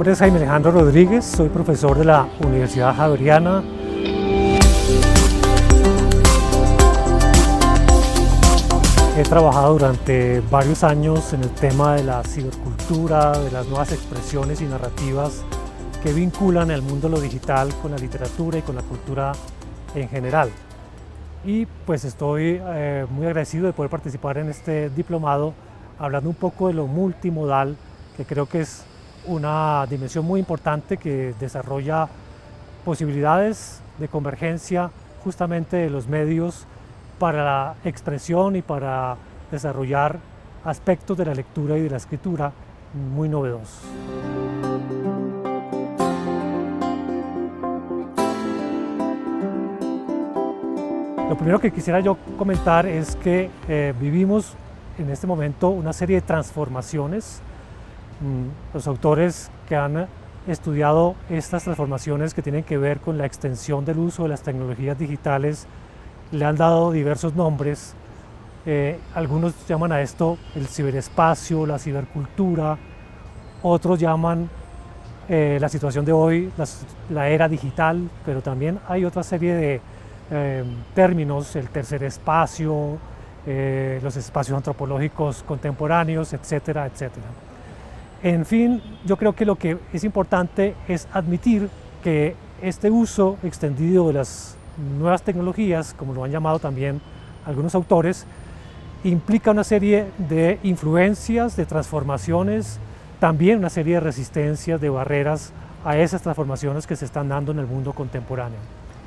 nombre es Jaime Alejandro Rodríguez, soy profesor de la Universidad Javeriana. He trabajado durante varios años en el tema de la cibercultura, de las nuevas expresiones y narrativas que vinculan el mundo de lo digital con la literatura y con la cultura en general. Y pues estoy muy agradecido de poder participar en este diplomado hablando un poco de lo multimodal, que creo que es una dimensión muy importante que desarrolla posibilidades de convergencia justamente de los medios para la expresión y para desarrollar aspectos de la lectura y de la escritura muy novedosos. Lo primero que quisiera yo comentar es que vivimos en este momento una serie de transformaciones. Los autores que han estudiado estas transformaciones que tienen que ver con la extensión del uso de las tecnologías digitales le han dado diversos nombres. Algunos llaman a esto el ciberespacio, la cibercultura, otros llaman la situación de hoy la era digital, pero también hay otra serie de términos, el tercer espacio, los espacios antropológicos contemporáneos, etcétera, etcétera. En fin, yo creo que lo que es importante es admitir que este uso extendido de las nuevas tecnologías, como lo han llamado también algunos autores, implica una serie de influencias, de transformaciones, también una serie de resistencias, de barreras a esas transformaciones que se están dando en el mundo contemporáneo.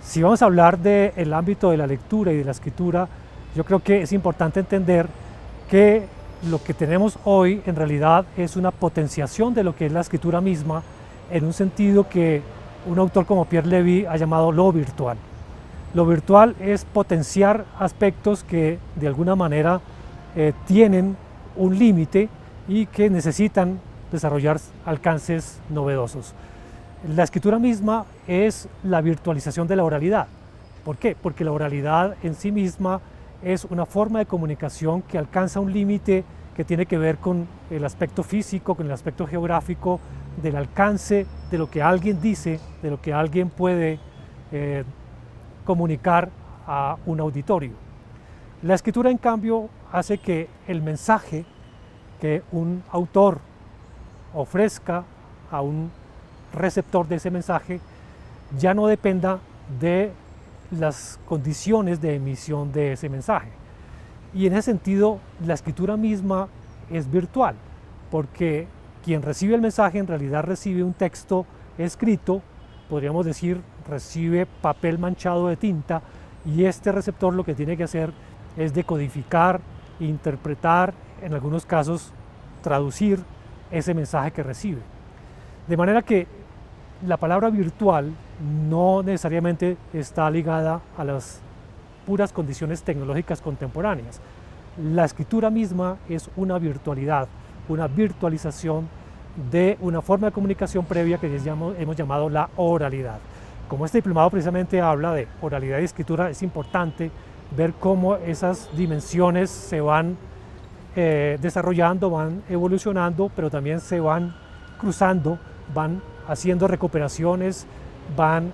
Si vamos a hablar del ámbito de la lectura y de la escritura, yo creo que es importante entender que lo que tenemos hoy en realidad es una potenciación de lo que es la escritura misma, en un sentido que un autor como Pierre Levy ha llamado lo virtual. Lo virtual es potenciar aspectos que de alguna manera tienen un límite y que necesitan desarrollar alcances novedosos. La escritura misma es la virtualización de la oralidad. ¿Por qué? Porque la oralidad en sí misma es una forma de comunicación que alcanza un límite que tiene que ver con el aspecto físico, con el aspecto geográfico, del alcance de lo que alguien dice, de lo que alguien puede comunicar a un auditorio. La escritura, en cambio, hace que el mensaje que un autor ofrezca a un receptor de ese mensaje ya no dependa de las condiciones de emisión de ese mensaje. Y en ese sentido, la escritura misma es virtual, porque quien recibe el mensaje en realidad recibe un texto escrito, podríamos decir, recibe papel manchado de tinta, y este receptor lo que tiene que hacer es decodificar, interpretar, en algunos casos traducir ese mensaje que recibe. De manera que la palabra virtual no necesariamente está ligada a las puras condiciones tecnológicas contemporáneas. La escritura misma es una virtualidad, una virtualización de una forma de comunicación previa que hemos llamado la oralidad. Como este diplomado precisamente habla de oralidad y escritura, es importante ver cómo esas dimensiones se van desarrollando, van evolucionando, pero también se van cruzando, van haciendo recuperaciones, van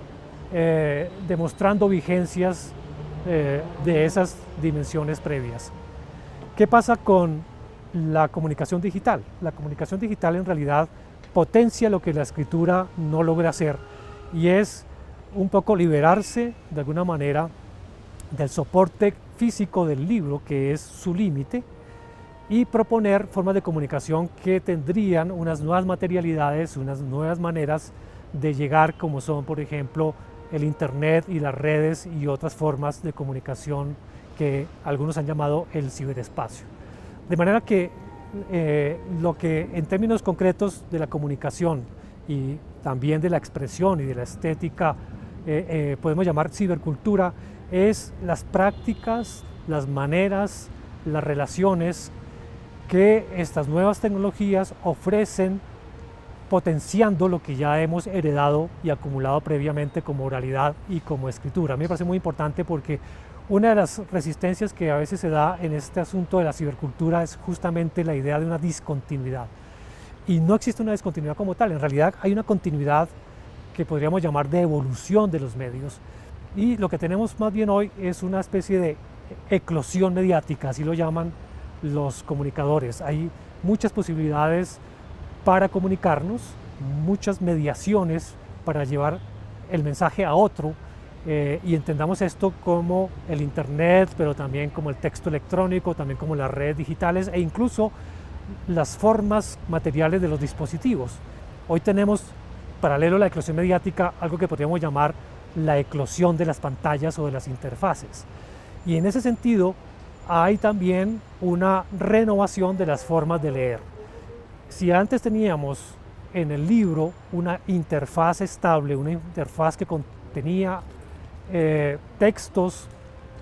demostrando vigencias de esas dimensiones previas. ¿Qué pasa con la comunicación digital? La comunicación digital en realidad potencia lo que la escritura no logra hacer, y es un poco liberarse de alguna manera del soporte físico del libro, que es su límite, y proponer formas de comunicación que tendrían unas nuevas materialidades, unas nuevas maneras de llegar, como son, por ejemplo, el Internet y las redes y otras formas de comunicación que algunos han llamado el ciberespacio. De manera que lo que en términos concretos de la comunicación y también de la expresión y de la estética podemos llamar cibercultura es las prácticas, las maneras, las relaciones que estas nuevas tecnologías ofrecen, potenciando lo que ya hemos heredado y acumulado previamente como oralidad y como escritura. A mí me parece muy importante porque una de las resistencias que a veces se da en este asunto de la cibercultura es justamente la idea de una discontinuidad. Y no existe una discontinuidad como tal, en realidad hay una continuidad que podríamos llamar de evolución de los medios. Y lo que tenemos más bien hoy es una especie de eclosión mediática, así lo llaman los comunicadores. Hay muchas posibilidades para comunicarnos, muchas mediaciones para llevar el mensaje a otro, y entendamos esto como el internet, pero también como el texto electrónico, también como las redes digitales e incluso las formas materiales de los dispositivos. Hoy tenemos, paralelo a la eclosión mediática, algo que podríamos llamar la eclosión de las pantallas o de las interfaces. Y en ese sentido hay también una renovación de las formas de leer. Si antes teníamos en el libro una interfaz estable, una interfaz que contenía textos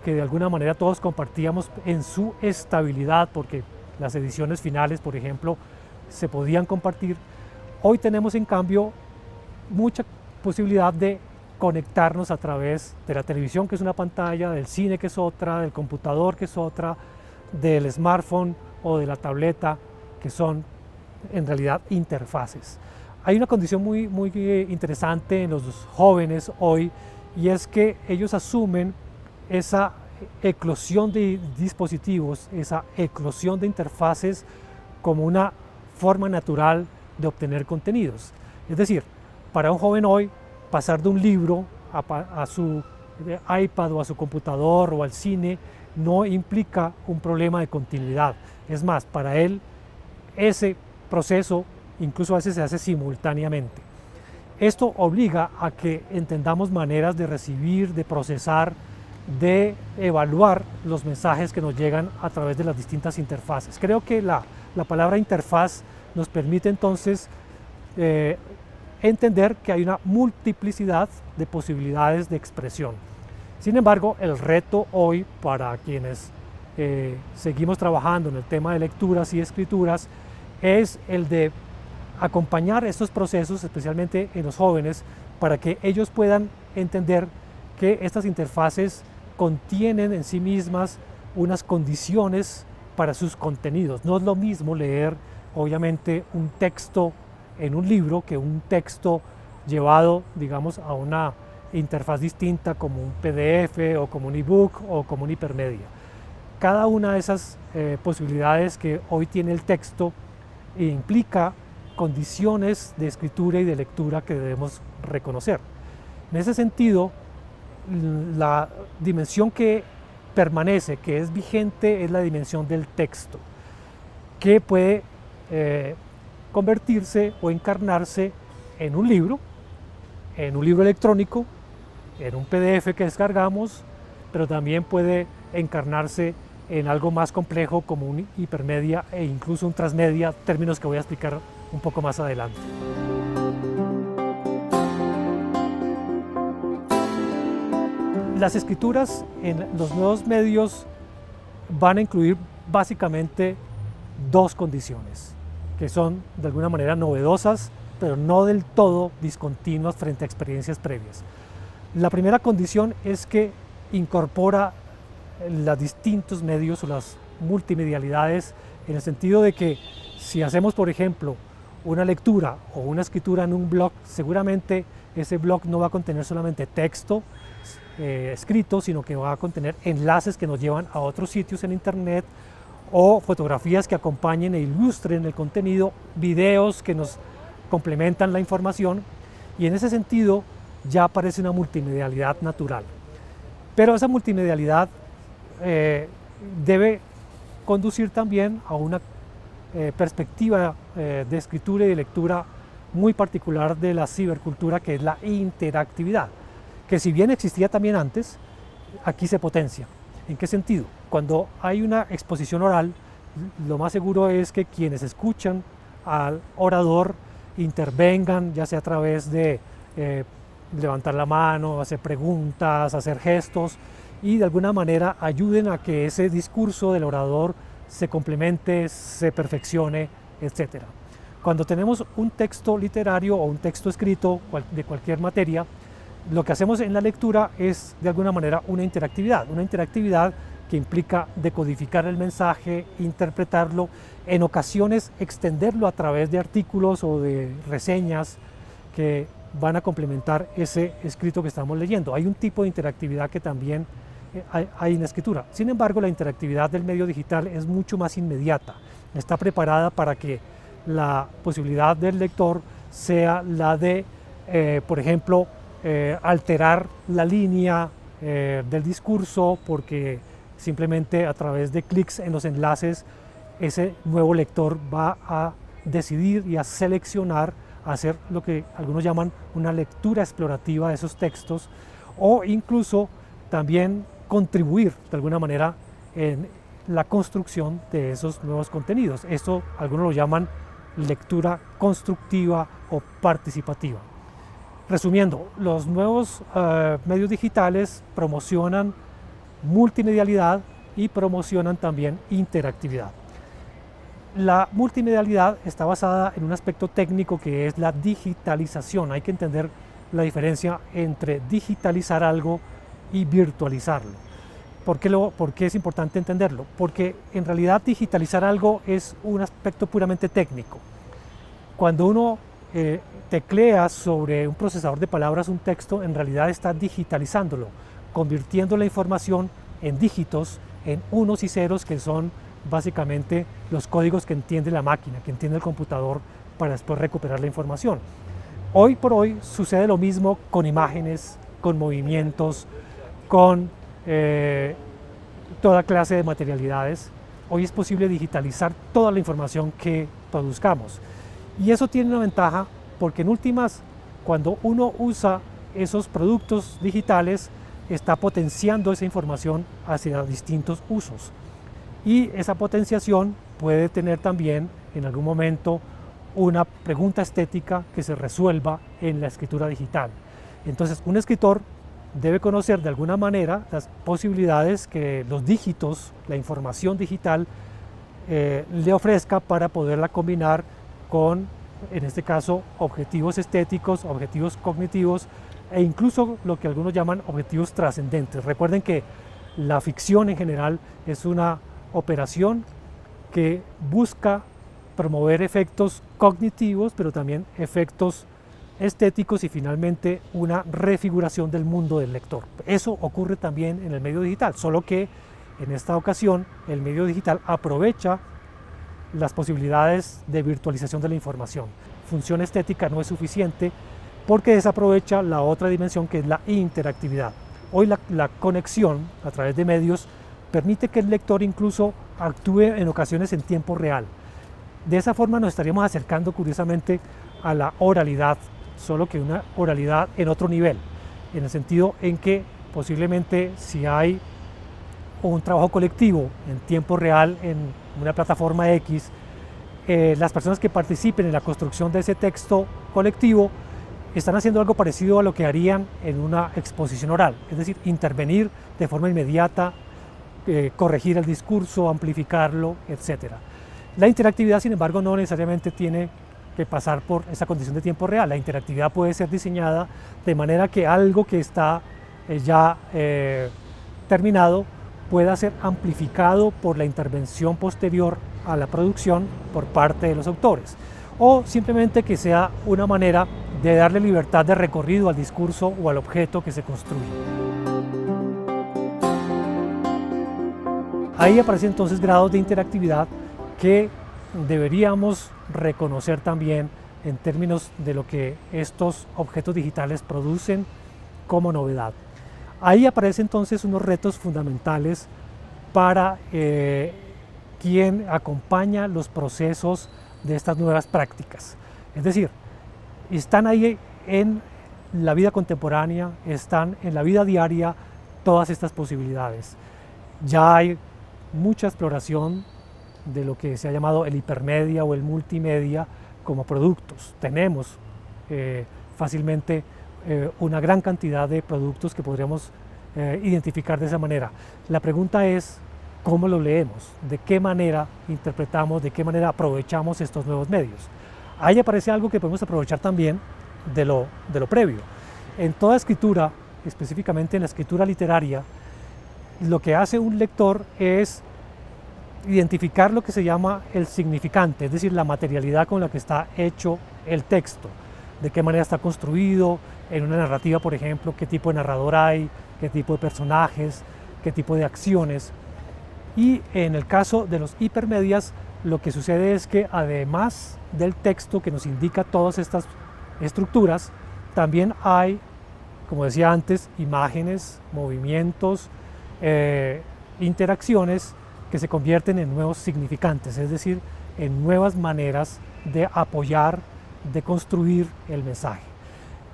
que de alguna manera todos compartíamos en su estabilidad, porque las ediciones finales, por ejemplo, se podían compartir, hoy tenemos en cambio mucha posibilidad de conectarnos a través de la televisión, que es una pantalla, del cine, que es otra, del computador, que es otra, del smartphone o de la tableta, que son en realidad interfaces. Hay una condición muy interesante en los jóvenes hoy, y es que ellos asumen esa eclosión de dispositivos, esa eclosión de interfaces como una forma natural de obtener contenidos. Es decir, para un joven hoy, pasar de un libro a su iPad o a su computador o al cine no implica un problema de continuidad. Es más, para él ese proceso incluso a veces se hace simultáneamente. Esto obliga a que entendamos maneras de recibir, de procesar, de evaluar los mensajes que nos llegan a través de las distintas interfaces. Creo que la palabra interfaz nos permite entonces entender que hay una multiplicidad de posibilidades de expresión. Sin embargo, el reto hoy para quienes seguimos trabajando en el tema de lecturas y escrituras es el de acompañar estos procesos, especialmente en los jóvenes, para que ellos puedan entender que estas interfaces contienen en sí mismas unas condiciones para sus contenidos. No es lo mismo leer, obviamente, un texto en un libro que un texto llevado, digamos, a una interfaz distinta como un PDF o como un ebook o como un hipermedia. Cada una de esas posibilidades que hoy tiene el texto implica condiciones de escritura y de lectura que debemos reconocer. En ese sentido, la dimensión que permanece, que es vigente, es la dimensión del texto, que puede convertirse o encarnarse en un libro electrónico, en un PDF que descargamos, pero también puede encarnarse en algo más complejo como un hipermedia e incluso un transmedia, términos que voy a explicar un poco más adelante. Las escrituras en los nuevos medios van a incluir básicamente dos condiciones, que son de alguna manera novedosas, pero no del todo discontinuas frente a experiencias previas. La primera condición es que incorpora los distintos medios o las multimedialidades, en el sentido de que si hacemos, por ejemplo, una lectura o una escritura en un blog, seguramente ese blog no va a contener solamente texto escrito, sino que va a contener enlaces que nos llevan a otros sitios en internet, o fotografías que acompañen e ilustren el contenido, videos que nos complementan la información, y en ese sentido ya aparece una multimedialidad natural. Pero esa multimedialidad debe conducir también a una perspectiva de escritura y de lectura muy particular de la cibercultura, que es la interactividad, que si bien existía también antes, aquí se potencia. ¿En qué sentido? Cuando hay una exposición oral, lo más seguro es que quienes escuchan al orador intervengan, ya sea a través de levantar la mano, hacer preguntas, hacer gestos, y de alguna manera ayuden a que ese discurso del orador se complemente, se perfeccione, etc. Cuando tenemos un texto literario o un texto escrito de cualquier materia, lo que hacemos en la lectura es de alguna manera una interactividad que implica decodificar el mensaje, interpretarlo, en ocasiones extenderlo a través de artículos o de reseñas que van a complementar ese escrito que estamos leyendo. Hay un tipo de interactividad que también hay en la escritura. Sin embargo, la interactividad del medio digital es mucho más inmediata. Está preparada para que la posibilidad del lector sea la de, por ejemplo, alterar la línea del discurso, porque simplemente a través de clics en los enlaces ese nuevo lector va a decidir y a seleccionar, a hacer lo que algunos llaman una lectura explorativa de esos textos, o incluso también contribuir de alguna manera en la construcción de esos nuevos contenidos. Esto algunos lo llaman lectura constructiva o participativa. Resumiendo, los nuevos medios digitales promocionan multimedialidad y promocionan también interactividad. La multimedialidad está basada en un aspecto técnico que es la digitalización. Hay que entender la diferencia entre digitalizar algo y virtualizarlo. ¿Por qué es importante entenderlo? Porque en realidad digitalizar algo es un aspecto puramente técnico. Cuando uno teclea sobre un procesador de palabras un texto, en realidad está digitalizándolo, convirtiendo la información en dígitos, en unos y ceros, que son básicamente los códigos que entiende la máquina, que entiende el computador para después recuperar la información. Hoy por hoy sucede lo mismo con imágenes, con movimientos, con toda clase de materialidades. Hoy es posible digitalizar toda la información que produzcamos. Y eso tiene una ventaja porque en últimas, cuando uno usa esos productos digitales, está potenciando esa información hacia distintos usos. Y esa potenciación puede tener también en algún momento una pregunta estética que se resuelva en la escritura digital. Entonces, un escritor debe conocer de alguna manera las posibilidades que los dígitos, la información digital, le ofrezca para poderla combinar con, en este caso, objetivos estéticos, objetivos cognitivos e incluso lo que algunos llaman objetivos trascendentes. Recuerden que la ficción en general es una operación que busca promover efectos cognitivos, pero también efectos estéticos y finalmente una refiguración del mundo del lector. Eso ocurre también en el medio digital, solo que en esta ocasión el medio digital aprovecha las posibilidades de virtualización de la información. Función estética no es suficiente porque desaprovecha la otra dimensión, que es la interactividad. Hoy la conexión a través de medios permite que el lector incluso actúe en ocasiones en tiempo real. De esa forma nos estaríamos acercando curiosamente a la oralidad, solo que una oralidad en otro nivel, en el sentido en que posiblemente si hay un trabajo colectivo en tiempo real en una plataforma X, las personas que participen en la construcción de ese texto colectivo están haciendo algo parecido a lo que harían en una exposición oral, es decir, intervenir de forma inmediata, corregir el discurso, amplificarlo, etc. La interactividad, sin embargo, no necesariamente tiene que pasar por esa condición de tiempo real. La interactividad puede ser diseñada de manera que algo que está ya terminado pueda ser amplificado por la intervención posterior a la producción por parte de los autores, o simplemente que sea una manera de darle libertad de recorrido al discurso o al objeto que se construye. Ahí aparecen entonces grados de interactividad que deberíamos reconocer también en términos de lo que estos objetos digitales producen como novedad. Ahí aparecen entonces unos retos fundamentales para quien acompaña los procesos de estas nuevas prácticas. Es decir, están ahí en la vida contemporánea, están en la vida diaria todas estas posibilidades. Ya hay mucha exploración de lo que se ha llamado el hipermedia o el multimedia como productos. Tenemos fácilmente una gran cantidad de productos que podríamos identificar de esa manera. La pregunta es cómo lo leemos, de qué manera interpretamos, de qué manera aprovechamos estos nuevos medios. Ahí aparece algo que podemos aprovechar también de lo previo. En toda escritura, específicamente en la escritura literaria, lo que hace un lector es identificar lo que se llama el significante, es decir, la materialidad con la que está hecho el texto, de qué manera está construido, en una narrativa, por ejemplo, qué tipo de narrador hay, qué tipo de personajes, qué tipo de acciones. Y en el caso de los hipermedias, lo que sucede es que además del texto que nos indica todas estas estructuras, también hay, como decía antes, imágenes, movimientos, interacciones que se convierten en nuevos significantes, es decir, en nuevas maneras de apoyar, de construir el mensaje.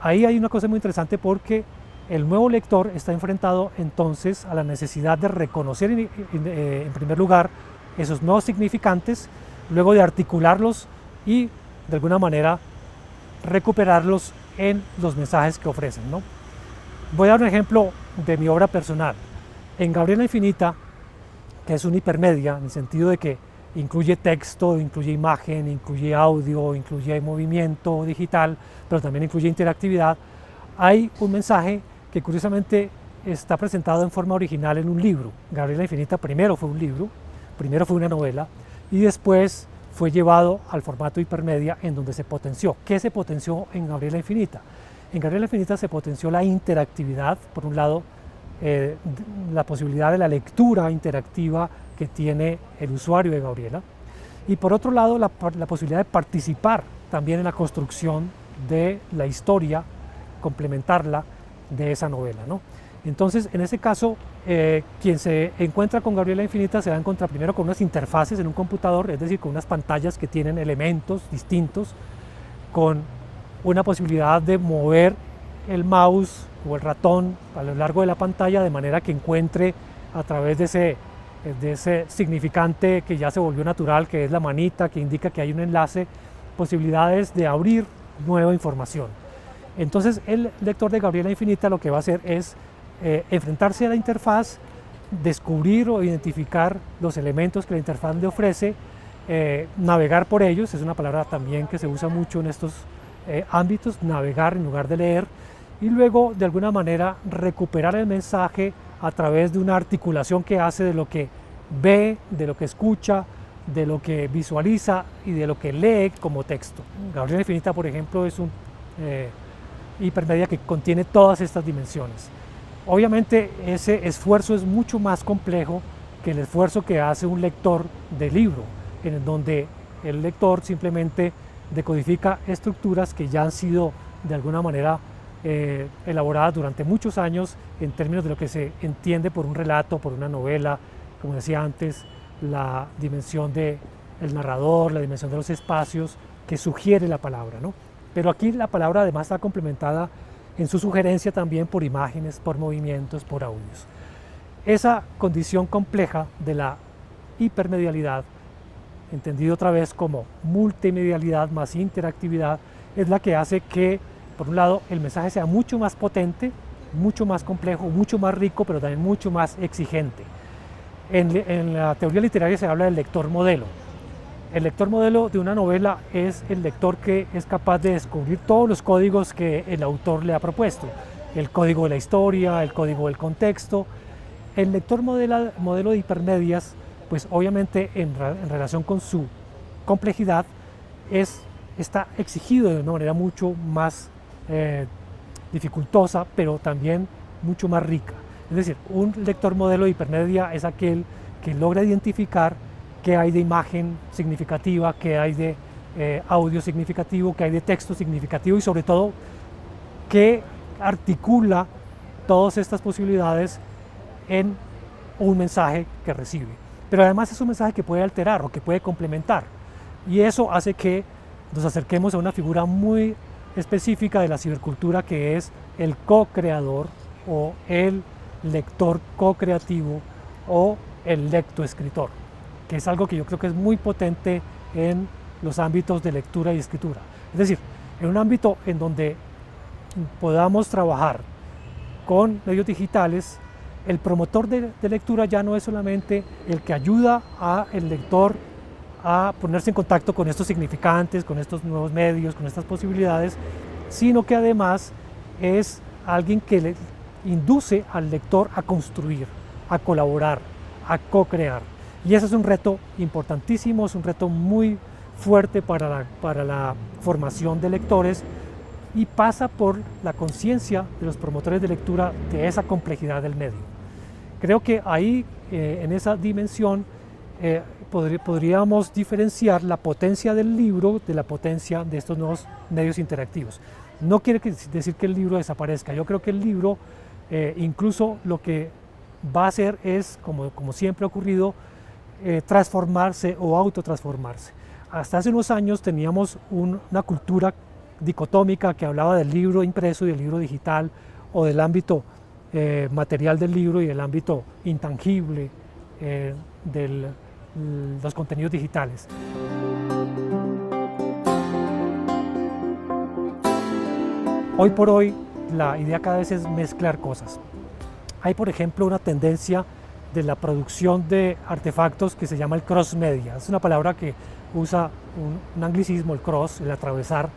Ahí hay una cosa muy interesante porque el nuevo lector está enfrentado entonces a la necesidad de reconocer en primer lugar esos nuevos significantes, luego de articularlos y de alguna manera recuperarlos en los mensajes que ofrecen, ¿no? Voy a dar un ejemplo de mi obra personal. En Gabriela Infinita, que es una hipermedia en el sentido de que incluye texto, incluye imagen, incluye audio, incluye movimiento digital, pero también incluye interactividad, hay un mensaje que curiosamente está presentado en forma original en un libro. Gabriela Infinita primero fue un libro, primero fue una novela y después fue llevado al formato hipermedia en donde se potenció. ¿Qué se potenció en Gabriela Infinita? En Gabriela Infinita se potenció la interactividad, por un lado, la posibilidad de la lectura interactiva que tiene el usuario de Gabriela, y por otro lado la posibilidad de participar también en la construcción de la historia, complementarla de esa novela, ¿no? Entonces, en ese caso, quien se encuentra con Gabriela Infinita se va a encontrar primero con unas interfaces en un computador, es decir, con unas pantallas que tienen elementos distintos, con una posibilidad de mover el mouse o el ratón a lo largo de la pantalla de manera que encuentre a través de ese significante que ya se volvió natural, que es la manita, que indica que hay un enlace, posibilidades de abrir nueva información. Entonces el lector de Gabriela Infinita lo que va a hacer es enfrentarse a la interfaz, descubrir o identificar los elementos que la interfaz le ofrece, navegar por ellos, es una palabra también que se usa mucho en estos ámbitos, navegar en lugar de leer, y luego de alguna manera recuperar el mensaje a través de una articulación que hace de lo que ve, de lo que escucha, de lo que visualiza y de lo que lee como texto. Gabriela Infinita, por ejemplo, es un hipermedia que contiene todas estas dimensiones. Obviamente ese esfuerzo es mucho más complejo que el esfuerzo que hace un lector de libro, en donde el lector simplemente decodifica estructuras que ya han sido de alguna manera elaboradas durante muchos años en términos de lo que se entiende por un relato, por una novela, como decía antes, la dimensión del narrador, la dimensión de los espacios que sugiere la palabra, ¿no? Pero aquí la palabra además está complementada en su sugerencia también por imágenes, por movimientos, por audios. Esa condición compleja de la hipermedialidad, entendido otra vez como multimedialidad más interactividad, es la que hace que, por un lado, el mensaje sea mucho más potente, mucho más complejo, mucho más rico, pero también mucho más exigente. En la teoría literaria se habla del lector modelo. El lector modelo de una novela es el lector que es capaz de descubrir todos los códigos que el autor le ha propuesto. El código de la historia, el código del contexto. El lector modelo de hipermedias, pues obviamente en relación con su complejidad, está exigido de una manera mucho más dificultosa, pero también mucho más rica. Es decir, un lector modelo de hipermedia es aquel que logra identificar qué hay de imagen significativa, qué hay de audio significativo, qué hay de texto significativo y sobre todo qué articula todas estas posibilidades en un mensaje que recibe. Pero además es un mensaje que puede alterar o que puede complementar, y eso hace que nos acerquemos a una figura muy específica de la cibercultura, que es el co-creador o el lector co-creativo o el lectoescritor, que es algo que yo creo que es muy potente en los ámbitos de lectura y escritura. Es decir, en un ámbito en donde podamos trabajar con medios digitales, el promotor de lectura ya no es solamente el que ayuda al lector a ponerse en contacto con estos significantes, con estos nuevos medios, con estas posibilidades, sino que además es alguien que le induce al lector a construir, a colaborar, a co-crear. Y ese es un reto importantísimo, es un reto muy fuerte para la formación de lectores y pasa por la conciencia de los promotores de lectura de esa complejidad del medio. Creo que ahí, en esa dimensión, podríamos diferenciar la potencia del libro de la potencia de estos nuevos medios interactivos. No quiere decir que el libro desaparezca, yo creo que el libro, incluso lo que va a hacer es, como siempre ha ocurrido, transformarse o autotransformarse. Hasta hace unos años teníamos una cultura dicotómica que hablaba del libro impreso y del libro digital, o del ámbito material del libro y del ámbito intangible de los contenidos digitales. Hoy por hoy la idea cada vez es mezclar cosas. Hay, por ejemplo, una tendencia de la producción de artefactos que se llama el cross media. Es una palabra que usa un anglicismo, el cross, el atravesar,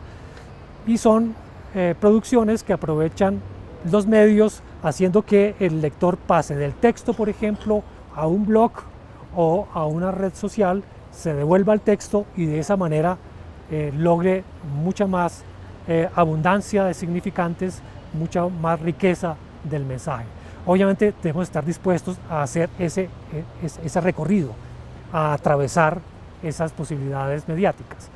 y son producciones que aprovechan los medios haciendo que el lector pase del texto, por ejemplo, a un blog o a una red social, se devuelva al texto y de esa manera logre mucha más abundancia de significantes, mucha más riqueza del mensaje. Obviamente debemos estar dispuestos a hacer ese recorrido, a atravesar esas posibilidades mediáticas.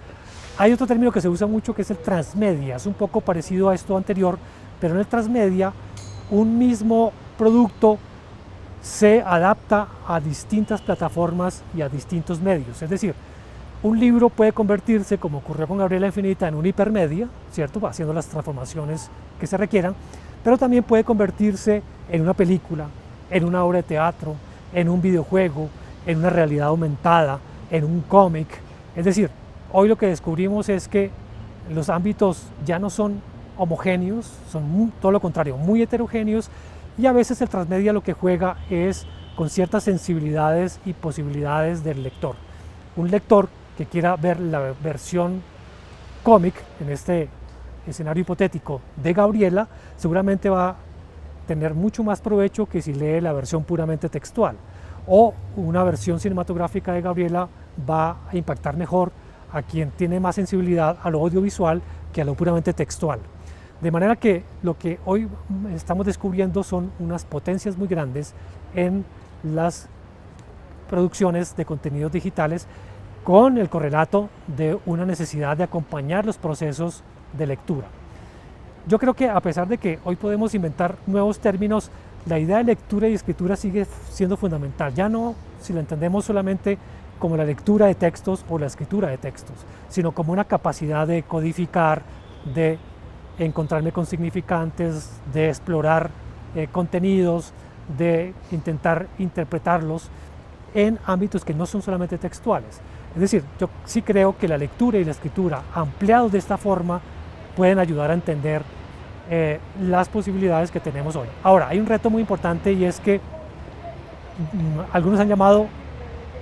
Hay otro término que se usa mucho que es el transmedia, es un poco parecido a esto anterior, pero en el transmedia un mismo producto se adapta a distintas plataformas y a distintos medios. Es decir, un libro puede convertirse, como ocurrió con Gabriela Infinita, en un hipermedia, ¿cierto?, haciendo las transformaciones que se requieran, pero también puede convertirse en una película, en una obra de teatro, en un videojuego, en una realidad aumentada, en un cómic. Es decir, hoy lo que descubrimos es que los ámbitos ya no son homogéneos, son todo lo contrario, muy heterogéneos, y a veces el transmedia lo que juega es con ciertas sensibilidades y posibilidades del lector. Un lector que quiera ver la versión cómic, en este escenario hipotético, de Gabriela, seguramente va a tener mucho más provecho que si lee la versión puramente textual. O una versión cinematográfica de Gabriela va a impactar mejor a quien tiene más sensibilidad a lo audiovisual que a lo puramente textual. De manera que lo que hoy estamos descubriendo son unas potencias muy grandes en las producciones de contenidos digitales, con el correlato de una necesidad de acompañar los procesos de lectura. Yo creo que a pesar de que hoy podemos inventar nuevos términos, la idea de lectura y escritura sigue siendo fundamental. Ya no si la entendemos solamente como la lectura de textos o la escritura de textos, sino como una capacidad de codificar, de encontrarme con significantes, de explorar contenidos, de intentar interpretarlos en ámbitos que no son solamente textuales. Es decir, yo sí creo que la lectura y la escritura ampliados de esta forma pueden ayudar a entender las posibilidades que tenemos hoy. Ahora, hay un reto muy importante y es que algunos han llamado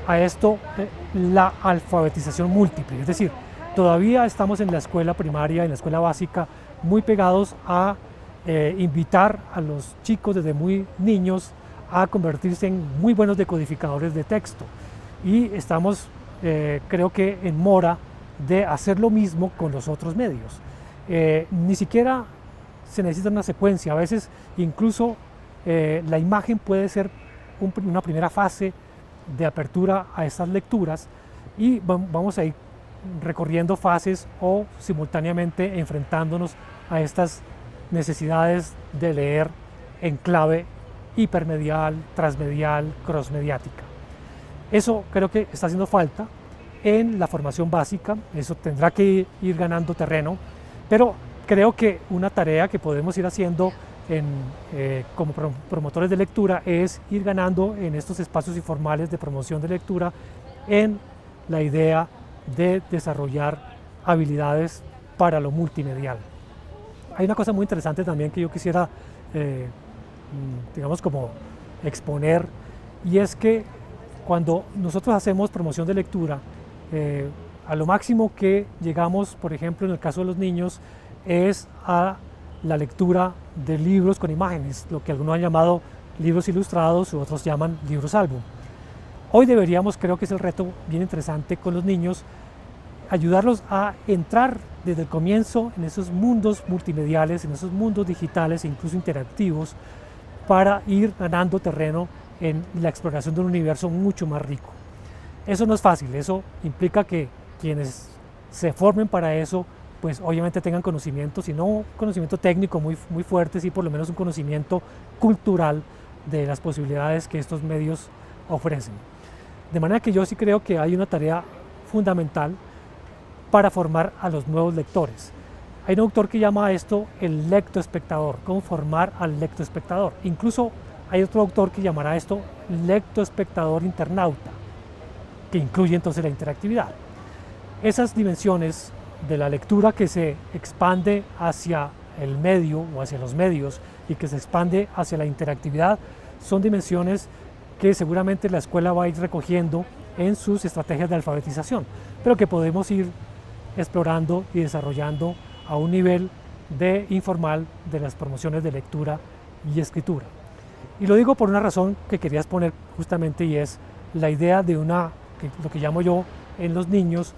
a esto la alfabetización múltiple, es decir, todavía estamos en la escuela primaria, en la escuela básica, muy pegados a invitar a los chicos desde muy niños a convertirse en muy buenos decodificadores de texto, y estamos creo que en mora de hacer lo mismo con los otros medios. Ni siquiera se necesita una secuencia, a veces incluso la imagen puede ser una primera fase de apertura a estas lecturas, y vamos a ir recorriendo fases o simultáneamente enfrentándonos a estas necesidades de leer en clave hipermedial, transmedial, crossmediática. Eso creo que está haciendo falta en la formación básica, eso tendrá que ir ganando terreno, pero creo que una tarea que podemos ir haciendo como promotores de lectura es ir ganando en estos espacios informales de promoción de lectura en la idea de desarrollar habilidades para lo multimedial. Hay una cosa muy interesante también que yo quisiera, digamos, como exponer, y es que cuando nosotros hacemos promoción de lectura, a lo máximo que llegamos, por ejemplo, en el caso de los niños, es a la lectura de libros con imágenes, lo que algunos han llamado libros ilustrados u otros llaman libros álbum. Hoy deberíamos, creo que es el reto bien interesante con los niños, ayudarlos a entrar desde el comienzo en esos mundos multimediales, en esos mundos digitales e incluso interactivos, para ir ganando terreno en la exploración de un universo mucho más rico. Eso no es fácil, eso implica que quienes se formen para eso, pues obviamente tengan conocimiento, si no un conocimiento técnico muy fuerte, sí por lo menos un conocimiento cultural de las posibilidades que estos medios ofrecen. De manera que yo sí creo que hay una tarea fundamental para formar a los nuevos lectores. Hay un autor que llama a esto el lectoespectador, cómo formar al lectoespectador. Incluso hay otro autor que llamará esto lectoespectador internauta, que incluye entonces la interactividad. Esas dimensiones de la lectura que se expande hacia el medio o hacia los medios y que se expande hacia la interactividad son dimensiones que seguramente la escuela va a ir recogiendo en sus estrategias de alfabetización, pero que podemos ir explorando y desarrollando a un nivel de informal de las promociones de lectura y escritura. Y lo digo por una razón que quería exponer justamente, y es la idea de lo que llamo yo en los niños,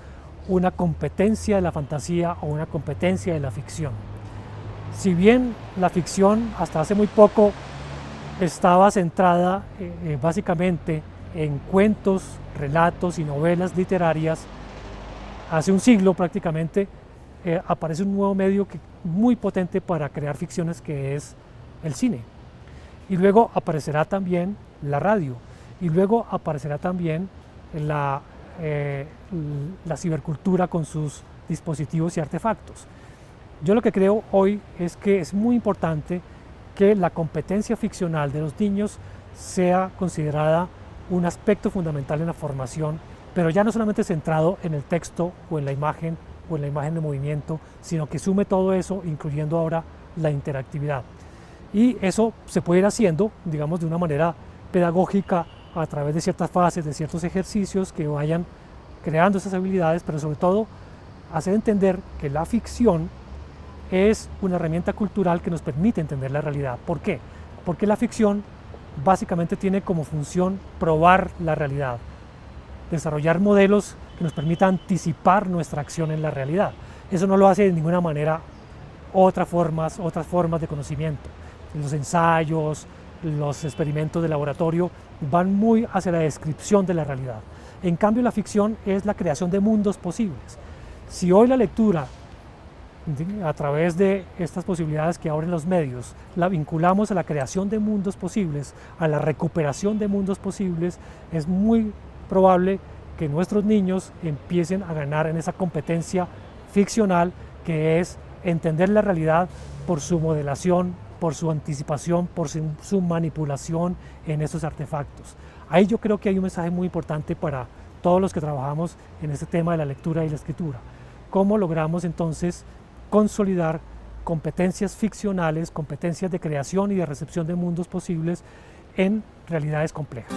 una competencia de la fantasía o una competencia de la ficción. Si bien la ficción hasta hace muy poco estaba centrada básicamente en cuentos, relatos y novelas literarias, hace un siglo prácticamente aparece un nuevo medio muy potente para crear ficciones, que es el cine. Y luego aparecerá también la radio, y luego aparecerá también la cibercultura con sus dispositivos y artefactos. Yo lo que creo hoy es que es muy importante que la competencia ficcional de los niños sea considerada un aspecto fundamental en la formación, pero ya no solamente centrado en el texto o en la imagen de movimiento, sino que sume todo eso, incluyendo ahora la interactividad. Y eso se puede ir haciendo, digamos, de una manera pedagógica a través de ciertas fases, de ciertos ejercicios que vayan creando esas habilidades, pero sobre todo hacer entender que la ficción es una herramienta cultural que nos permite entender la realidad. ¿Por qué? Porque la ficción básicamente tiene como función probar la realidad, desarrollar modelos que nos permitan anticipar nuestra acción en la realidad. Eso no lo hace de ninguna manera otras formas de conocimiento. Los ensayos, los experimentos de laboratorio van muy hacia la descripción de la realidad. En cambio, la ficción es la creación de mundos posibles. Si hoy la lectura, a través de estas posibilidades que abren los medios, la vinculamos a la creación de mundos posibles, a la recuperación de mundos posibles, es muy probable que nuestros niños empiecen a ganar en esa competencia ficcional, que es entender la realidad por su modelación, por su anticipación, por su manipulación en esos artefactos. Ahí yo creo que hay un mensaje muy importante para todos los que trabajamos en este tema de la lectura y la escritura. ¿Cómo logramos entonces consolidar competencias ficcionales, competencias de creación y de recepción de mundos posibles en realidades complejas?